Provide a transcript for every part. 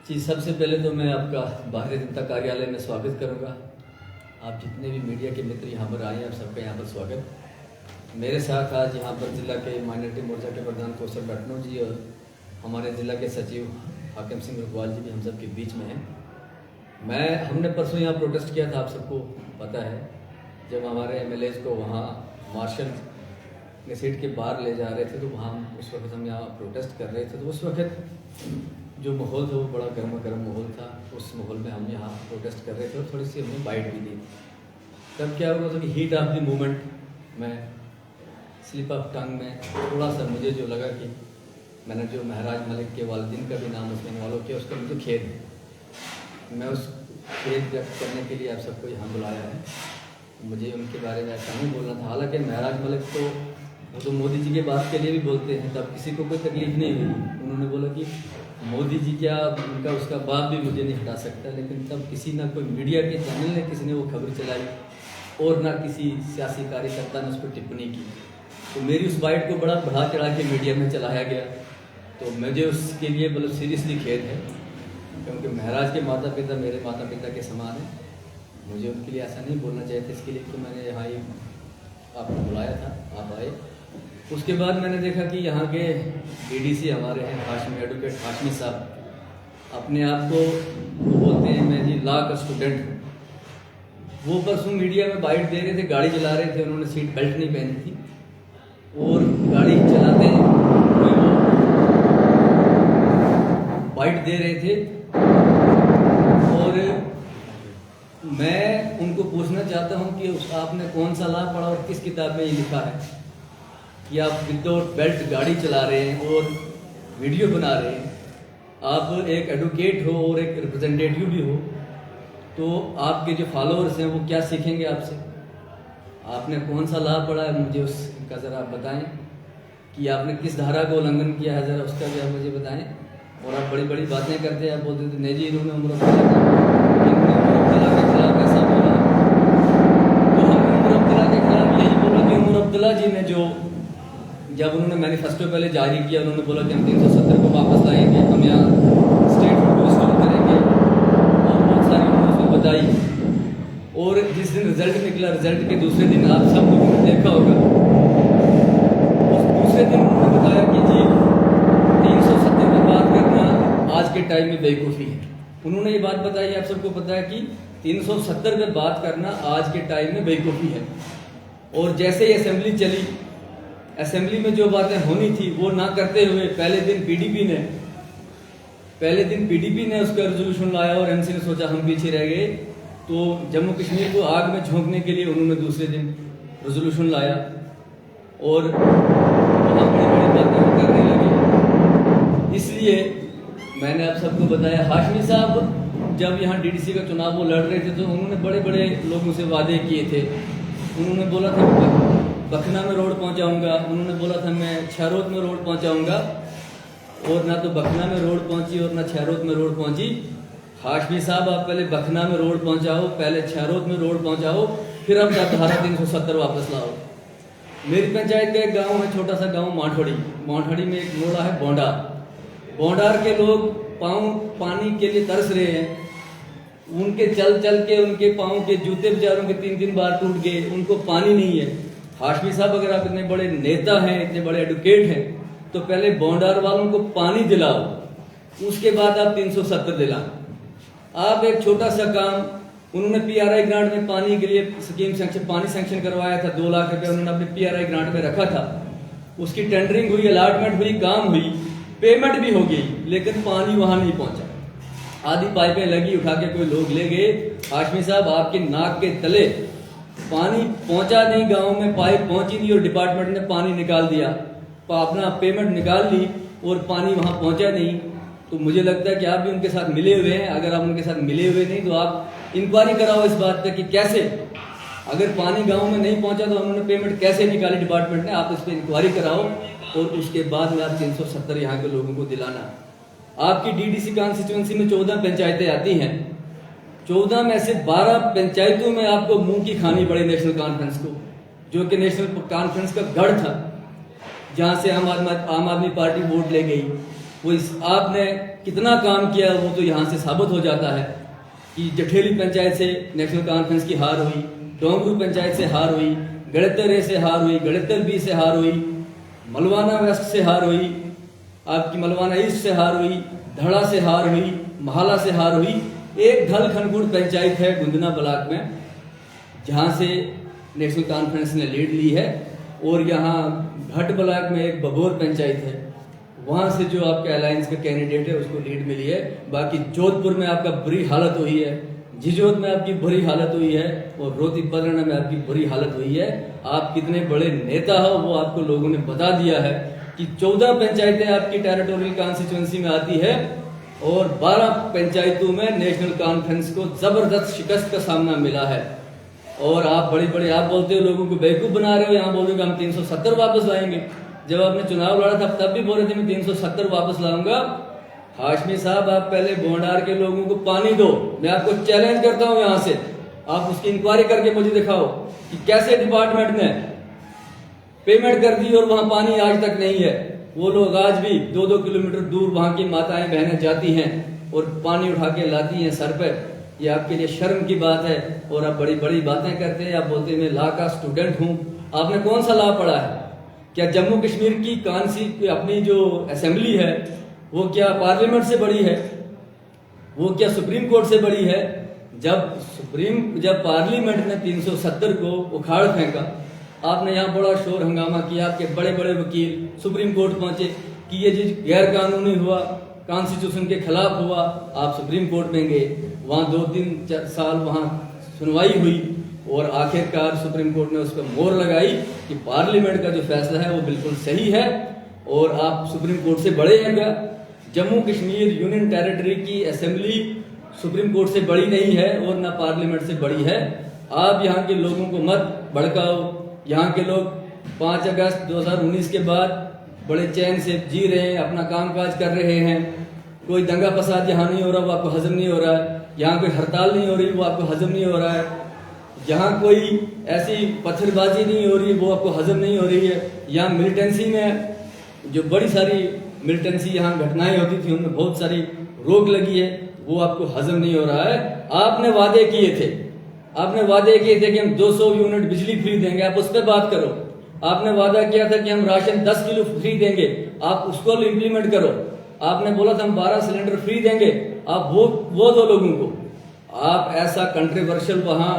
जी, सबसे पहले तो मैं आपका भारतीय जनता कार्यालय में स्वागत करूंगा। आप जितने भी मीडिया के मित्र यहाँ पर आए हैं, आप सबका यहाँ पर स्वागत। मेरे साथ आज यहाँ पर जिला के माइनॉरिटी मोर्चा के प्रधान कौशल राठौड़ जी और हमारे जिला के सचिव हाकिम सिंह रुकवाल जी भी हम सब के बीच में हैं। हमने परसों यहाँ प्रोटेस्ट किया था, आप सबको पता है, जब हमारे एमएलएज को वहाँ मार्शल के सीट के बाहर ले जा रहे थे, तो वहाँ उस वक्त हम यहाँ प्रोटेस्ट कर रहे थे। तो उस वक्त जो माहौल था वो बड़ा गर्मा गर्म माहौल था। उस माहौल में हम यहाँ प्रोटेस्ट कर रहे थे और थोड़ी सी हमने बाइट भी दी। तब क्या हुआ था कि हीट ऑफ द मोमेंट में, स्लिप ऑफ टंग में थोड़ा सा मुझे जो लगा कि मैंने जो महराज मलिक के वालिदैन का भी नाम उसमें इन्वॉल्व किया, उसका मुझे खेद है। मैं उस खेद व्यक्त करने के लिए आप सबको यहाँ बुलाया है। मुझे उनके बारे में ऐसा नहीं बोलना था। हालांकि महराज मलिक तो वो तो मोदी जी के बात के लिए भी बोलते हैं, तब किसी को कोई तकलीफ नहीं हुई। उन्होंने बोला कि मोदी जी क्या उनका उसका बाप भी मुझे नहीं हटा सकता, लेकिन तब किसी ना कोई मीडिया के चैनल ने किसी ने वो खबर चलाई और ना किसी सियासी कार्यकर्ता ने उस पर टिप्पणी की। तो मेरी उस बाइट को बड़ा बढ़ा चढ़ा के मीडिया में चलाया गया। तो मुझे उसके लिए मतलब सीरियसली खेद है, क्योंकि महराज के माता पिता मेरे माता पिता के समान हैं। मुझे उनके लिए ऐसा नहीं बोलना चाहिए था, इसके लिए तो मैंने यहाँ ही आपको बुलाया था, आप आए। उसके बाद मैंने देखा कि यहाँ के डीडीसी हमारे हैं हाशमी, एडवोकेट हाशमी साहब, अपने आप को बोलते हैं मैं जी लॉ का स्टूडेंट हूँ। वो परसों मीडिया में बाइट दे रहे थे, गाड़ी चला रहे थे, उन्होंने सीट बेल्ट नहीं पहनी थी और गाड़ी चलाते हुए वो बाइट दे रहे थे। और मैं उनको पूछना चाहता हूँ कि आपने कौन सा लॉ पढ़ा और किस किताब में ये लिखा है कि आप विदाउट बेल्ट गाड़ी चला रहे हैं और वीडियो बना रहे हैं। आप एक एडवोकेट हो और एक रिप्रेजेंटेटिव भी हो, तो आपके जो फॉलोअर्स हैं वो क्या सीखेंगे आपसे? आपने कौन सा लॉ पढ़ा है, मुझे उसका ज़रा आप बताएं कि आपने किस धारा का उल्लंघन किया है, ज़रा उसका भी आप मुझे बताएं। और आप बड़ी बड़ी बातें करते हैं, आप बोलते थे नहीं जी इन्होंने उमर अब्दुल्ला के खिलाफ ऐसा बोला। तो हमने उमर अब्दुल्ला के खिलाफ यही बोला कि उमर अब्दुल्ला जी ने जो जब उन्होंने मैनिफेस्टो पहले जारी किया, उन्होंने बोला कि हम 370 को वापस लाएंगे, हम यहाँ स्टेट को रिस्टोर करेंगे और बहुत सारी उन्होंने उसमें बताई। और जिस दिन रिजल्ट निकला, रिजल्ट के दूसरे दिन आप सब लोगों ने देखा होगा, उस दूसरे दिन उन्होंने बताया कि जी 370 पर बात करना आज के टाइम में बेवकूफ़ी है। उन्होंने ये बात बताई, आप सबको पता है कि 370 पर बात करना आज के टाइम में बेवकूफ़ी है। और जैसे ही असेंबली चली, असेंबली में जो बातें होनी थी वो ना करते हुए पहले दिन पीडीपी ने उसका रेजोल्यूशन लाया और एमसी ने सोचा हम पीछे रह गए, तो जम्मू कश्मीर को आग में झोंकने के लिए उन्होंने दूसरे दिन रेजोल्यूशन लाया और वहाँ बड़ी बड़ी बातें करने लगे। इसलिए मैंने आप सबको बताया, हाशमी साहब जब यहाँ डीडीसी का चुनाव वो लड़ रहे थे, तो उन्होंने बड़े बड़े लोगों से वादे किए थे। उन्होंने बोला था बखना में रोड पहुंचाऊंगा, उन्होंने बोला था मैं छहरोद में रोड पहुंचाऊंगा, और ना तो बखना में रोड पहुंची और ना छहरोद में रोड पहुंची। हाशमी साहब आप पहले बखना में रोड पहुंचाओ, पहले छहरोद में रोड पहुंचाओ, फिर अब धारा 370 वापस लाओ। मेरी पंचायत का एक गाँव है, छोटा सा गाँव माठड़ी में एक मोड़ा है बोंडार के लोग पानी के लिए तरस रहे हैं। उनके चल के उनके पाँव के जूते बेचारों के 3 बार टूट गए, उनको पानी नहीं है। हाशमी साहब अगर आप इतने बड़े नेता हैं, इतने बड़े एडवोकेट हैं, तो पहले बोंडार वालों को पानी दिलाओ, उसके बाद आप 370 दिलाओ। आप एक छोटा सा काम, उन्होंने पीआरआई ग्रांट में पानी के लिए पानी सैंक्शन करवाया था, 2 लाख रुपए उन्होंने अपने पीआरआई ग्रांट में रखा था। उसकी टेंडरिंग हुई, अलॉटमेंट हुई, काम हुई, पेमेंट भी हो गई, लेकिन पानी वहां नहीं पहुंचा। आधी पाइपें लगी, उठा के कोई लोग ले गए। हाशमी साहब आपके नाक के तले पानी पहुंचा नहीं, गांव में पाइप पहुंची नहीं और डिपार्टमेंट ने पानी निकाल दिया, अपना पेमेंट निकाल ली और पानी वहां पहुंचा नहीं। तो मुझे लगता है कि आप भी उनके साथ मिले हुए हैं। अगर आप उनके साथ मिले हुए नहीं तो आप इंक्वायरी कराओ इस बात पे कि कैसे, अगर पानी गांव में नहीं पहुंचा तो उन्होंने पेमेंट कैसे निकाली डिपार्टमेंट ने, आप इस पर इंक्वायरी कराओ और उसके बाद में आप 370 यहाँ के लोगों को दिलाना। आपकी डीडीसी कॉन्स्टिट्यूंसी में 14 पंचायतें आती हैं, 14 में से 12 पंचायतों में आपको मुंह की खानी पड़ी नेशनल कॉन्फ्रेंस को, जो कि नेशनल कॉन्फ्रेंस का गढ़ था, जहां से आम आदमी पार्टी वोट ले गई। वो आपने कितना काम किया वो तो यहाँ से साबित हो जाता है कि जठेली पंचायत से नेशनल कॉन्फ्रेंस की हार हुई, डोंगरू पंचायत से हार हुई, गड़तर ए से हार हुई, गड़तर बी से हार हुई, मलवाना वेस्ट से हार हुई, आपकी मलवाना ईस्ट से हार हुई, धड़ा से हार हुई, महाला से हार हुई। एक धल खनपुर पंचायत है गुंदना ब्लॉक में जहाँ से नेशनल कॉन्फ्रेंस ने लीड ली है, और यहाँ भट्ट ब्लॉक में एक बबोर पंचायत है, वहाँ से जो आपके अलायंस का कैंडिडेट है उसको लीड मिली है। बाकी जोधपुर में आपका बुरी हालत हुई है, झिझोत में आपकी बुरी हालत हुई है, और रोहती पलरना में आपकी बुरी हालत हुई है। आप कितने बड़े नेता हो वो आपको लोगों ने बता दिया है कि 14 पंचायतें आपकी टेरिटोरियल कॉन्स्टिट्यूंसी में आती है, और 12 पंचायतों में नेशनल कॉन्फ्रेंस को जबरदस्त शिकस्त का सामना मिला है। और आप बड़े आप बोलते हो लोगों को बेवकूफ बना रहे हो, यहाँ बोल रहे हो हम 370 वापस लाएंगे। जब आपने चुनाव लड़ा था तब भी बोल रहे थे मैं 370 वापस लाऊंगा। हाशमी साहब, आप पहले भोंडार के लोगों को पानी दो, मैं आपको चैलेंज करता हूं यहाँ से, आप उसकी इंक्वायरी करके मुझे दिखाओ कि कैसे डिपार्टमेंट ने पेमेंट कर दी और वहां पानी आज तक नहीं है। वो लोग आज भी 2-2 किलोमीटर दूर वहां की माताएं बहनें जाती हैं और पानी उठा के लाती हैं सर पर। ये आपके लिए शर्म की बात है, और आप बड़ी बड़ी बातें करते हैं। आप बोलते हैं मैं लॉ का स्टूडेंट हूं। आपने कौन सा लॉ पढ़ा है? क्या जम्मू कश्मीर की अपनी जो असेंबली है वो क्या पार्लियामेंट से बड़ी है? वो क्या सुप्रीम कोर्ट से बड़ी है? जब पार्लियामेंट ने 370 को उखाड़ फेंका, आपने यहाँ बड़ा शोर हंगामा किया, आपके बड़े बड़े वकील सुप्रीम कोर्ट पहुंचे कि ये चीज गैर कानूनी हुआ, कॉन्स्टिट्यूशन के खिलाफ हुआ। आप सुप्रीम कोर्ट में गए, वहां 2-3 साल वहां सुनवाई हुई, और आखिरकार सुप्रीम कोर्ट ने उस पर मोहर लगाई कि पार्लियामेंट का जो फैसला है वो बिल्कुल सही है। और आप सुप्रीम कोर्ट से बड़े हैं क्या? जम्मू कश्मीर यूनियन टेरिटरी की असेंबली सुप्रीम कोर्ट से बड़ी नहीं है और ना पार्लियामेंट से बड़ी है। आप यहाँ के लोगों को मत भड़काओ। यहाँ के लोग 5 अगस्त 2019 के बाद बड़े चैन से जी रहे हैं, अपना कामकाज कर रहे हैं। कोई दंगा फसाद यहाँ नहीं हो रहा, वो आपको हजम नहीं हो रहा है। यहाँ कोई हड़ताल नहीं हो रही, वो आपको हजम नहीं हो रहा है। यहाँ कोई ऐसी पत्थरबाजी नहीं हो रही, वो आपको हजम नहीं हो रही है। यहाँ मिलिटेंसी में जो बड़ी सारी मिलिटेंसी यहाँ घटनाएं होती थी उनमें बहुत सारी रोक लगी है, वो आपको हजम नहीं हो रहा है। आपने वादे किए थे कि हम 200 यूनिट बिजली फ्री देंगे, आप उस पर बात करो। आपने वादा किया था कि हम राशन 10 किलो फ्री देंगे, आप उसको इम्प्लीमेंट करो। आपने बोला था हम 12 सिलेंडर फ्री देंगे, आप वो दो लोगों को। आप ऐसा कंट्रोवर्शियल वहां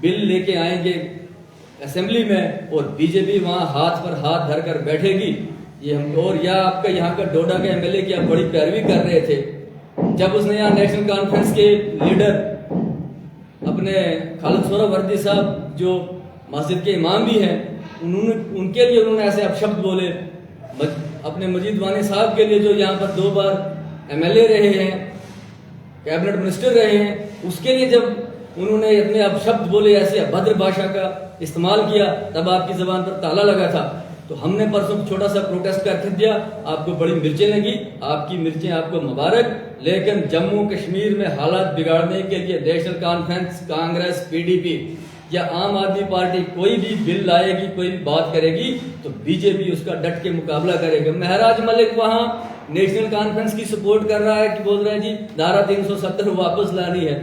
बिल लेके आएंगे असेंबली में, और बीजेपी वहां हाथ पर हाथ धरकर बैठेगी। ये हम और या आपका यहाँ का डोडा के एमएलए की आप बड़ी पैरवी कर रहे थे जब उसने यहाँ नेशनल कॉन्फ्रेंस के लीडर अपने खालिद सोहरावर्दी साहब जो मस्जिद के इमाम भी हैं, उनके लिए उन्होंने ऐसे अपशब्द बोले। अपने मजीद वानी साहब के लिए जो यहाँ पर 2 बार एमएलए रहे हैं, कैबिनेट मिनिस्टर रहे हैं, उसके लिए जब उन्होंने इतने अपशब्द बोले, ऐसे अभद्र भाषा का इस्तेमाल किया, तब आपकी जबान पर ताला लगा था। तो हमने परसों छोटा सा प्रोटेस्ट कर दिया, आपको बड़ी मिर्चें लगी, आपकी मिर्चें आपको मुबारक। लेकिन जम्मू कश्मीर में हालात बिगाड़ने के लिए नेशनल कॉन्फ्रेंस, कांग्रेस, पीडीपी या आम आदमी पार्टी कोई भी बिल लाएगी, कोई भी बात करेगी, तो बीजेपी उसका डट के मुकाबला करेगा। महराज मलिक वहां नेशनल कॉन्फ्रेंस की सपोर्ट कर रहा है कि बोल रहा है जी धारा 370 वापस लानी है।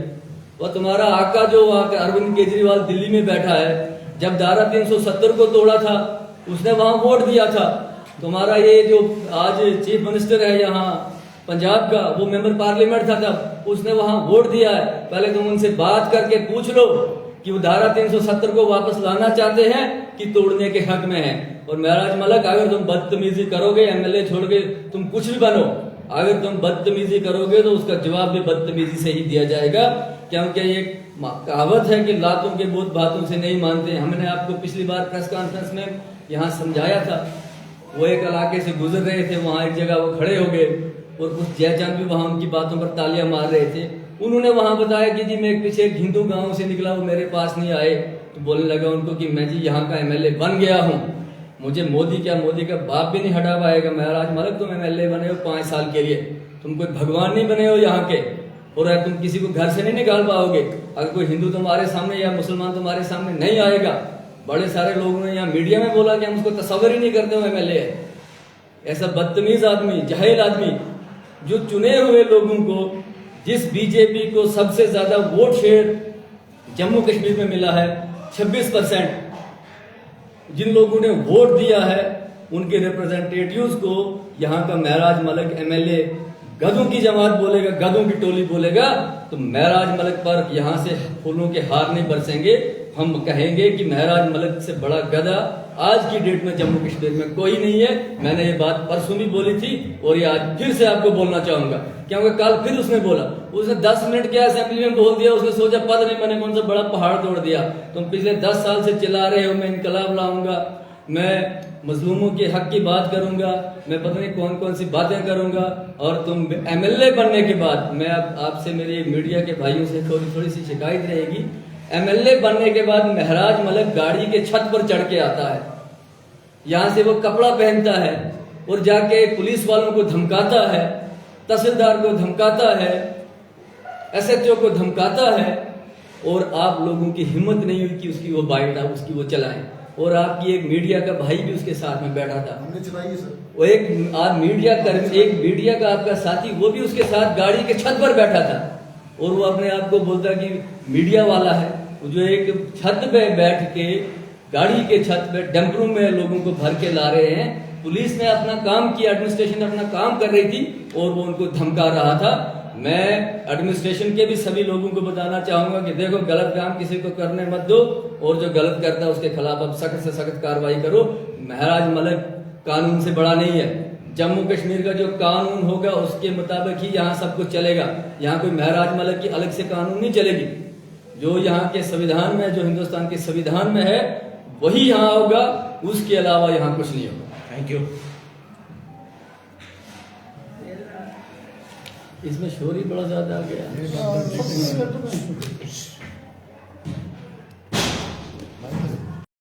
वह तुम्हारा आका जो वहां अरविंद केजरीवाल दिल्ली में बैठा है, जब धारा 370 को तोड़ा था उसने वहां वोट दिया था। तुम्हारा ये जो आज चीफ मिनिस्टर है यहाँ पंजाब का, वो मेंबर पार्लियामेंट था तब, उसने वहां वोट दिया है। पहले तुम उनसे बात करके पूछ लो कि वो धारा 370 को वापस लाना चाहते हैं कि तोड़ने के हक में है। और महराज मलिक, अगर तुम बदतमीजी करोगे, एमएलए छोड़ के तुम कुछ भी बनो, अगर तुम बदतमीजी करोगे तो उसका जवाब भी बदतमीजी से ही दिया जाएगा। क्योंकि ये कहावत है कि लातों के भूत बातों से नहीं मानते। हमने आपको पिछली बार प्रेस कॉन्फ्रेंस में यहाँ समझाया था। वो एक इलाके से गुजर रहे थे, वहां एक जगह वो खड़े हो गए और कुछ जयचंद भी वहां उनकी बातों पर तालियां मार रहे थे। उन्होंने वहां बताया कि जी मैं पीछे एक हिंदू गांव से निकला, वो मेरे पास नहीं आए, तो बोलने लगा उनको कि मैं जी यहाँ का एमएलए बन गया हूँ, मुझे मोदी का बाप भी नहीं हटा पाएगा। महराज मलिक, तुम एमएलए बने हो 5 साल के लिए, तुम कोई भगवान नहीं बने हो यहाँ के, और तुम किसी को घर से नहीं निकाल पाओगे। अगर कोई हिंदू तुम्हारे सामने या मुसलमान तुम्हारे सामने नहीं आएगा, बड़े सारे लोगों ने यहाँ मीडिया में बोला कि हम उसको तस्वर ही नहीं करते हो एमएलए। ऐसा बदतमीज आदमी, जाहिल आदमी जो चुने हुए लोगों को, जिस बीजेपी को सबसे ज्यादा वोट शेयर जम्मू कश्मीर में मिला है 26%, जिन लोगों ने वोट दिया है उनके रिप्रेजेंटेटिव्स को यहाँ का महराज मलिक एमएलए गधों की जमात बोलेगा, गधों की टोली बोलेगा, तो महराज मलिक पर यहाँ से फूलों के हार नहीं बरसेंगे। हम कहेंगे कि महराज मलिक से बड़ा गधा आज की डेट में जम्मू कश्मीर में कोई नहीं है। मैंने ये बात परसों भी बोली थी और ये आज फिर से आपको बोलना चाहूंगा, क्योंकि कल फिर उसने बोला, उसने 10 मिनट के असेंबली में बोल दिया, उसने सोचा पता नहीं मैंने कौन सा बड़ा पहाड़ तोड़ दिया। तुम पिछले 10 साल से चिल्ला रहे हो मैं इनकलाब लाऊंगा, मैं मजलूमों के हक की बात करूंगा, मैं पता नहीं कौन कौन सी बातें करूंगा, और तुम एमएलए बनने के बाद, मैं आपसे मेरे मीडिया के भाइयों से थोड़ी सी शिकायत रहेगी, एमएलए बनने के बाद महराज मलिक गाड़ी के छत पर चढ़ के आता है, यहां से वो कपड़ा पहनता है और जाके पुलिस वालों को धमकाता है, तहसीलदार को धमकाता है, एसएचओ को धमकाता है, और आप लोगों की हिम्मत नहीं हुई कि उसकी वो बाइट उसकी वो चलाएं। और आपकी एक मीडिया का भाई भी उसके साथ में बैठा था, हमने चलाई सर। वो एक मीडिया का आपका साथी, वो भी उसके साथ गाड़ी के छत पर बैठा था, और वो अपने आप को बोलता कि मीडिया वाला है, जो एक छत पे बैठ के गाड़ी के छत पे डंपरों में लोगों को भर के ला रहे हैं। पुलिस ने अपना काम किया, एडमिनिस्ट्रेशन अपना काम कर रही थी और वो उनको धमका रहा था। मैं एडमिनिस्ट्रेशन के भी सभी लोगों को बताना चाहूंगा कि देखो, गलत काम किसी को करने मत दो, और जो गलत करता है उसके खिलाफ अब सख्त से सख्त कार्रवाई करो। महराज मलिक कानून से बड़ा नहीं है। जम्मू कश्मीर का जो कानून होगा उसके मुताबिक ही यहाँ सब कुछ चलेगा। यहाँ कोई महराज मलिक की अलग से कानून नहीं चलेगी। जो यहाँ के संविधान में, जो हिंदुस्तान के संविधान में है, वही यहाँ होगा, उसके अलावा यहाँ कुछ नहीं होगा। Thank you. इसमें शोर ही बड़ा ज्यादा आ गया।